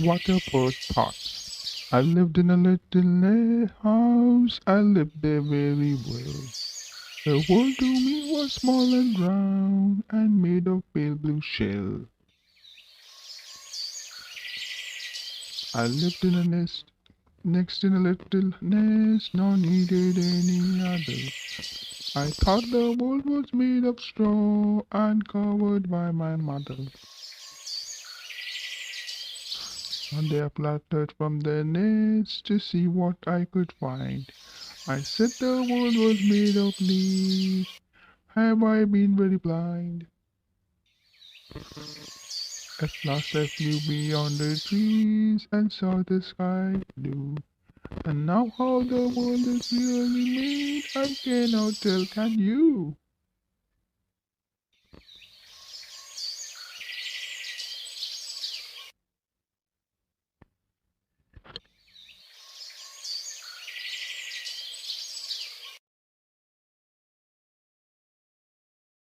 Water first thought. I lived in a little house. I lived there very well. The world to me was small and round and made of pale blue shell. I lived in a nest, next in a little nest, nor needed any other. I thought the world was made of straw and covered by my mother. One day I fluttered from the nest to see what I could find. I said the world was made of leaves. Have I been very blind? At last I flew beyond the trees and saw the sky blue. And now how the world is really made, I cannot tell, can you?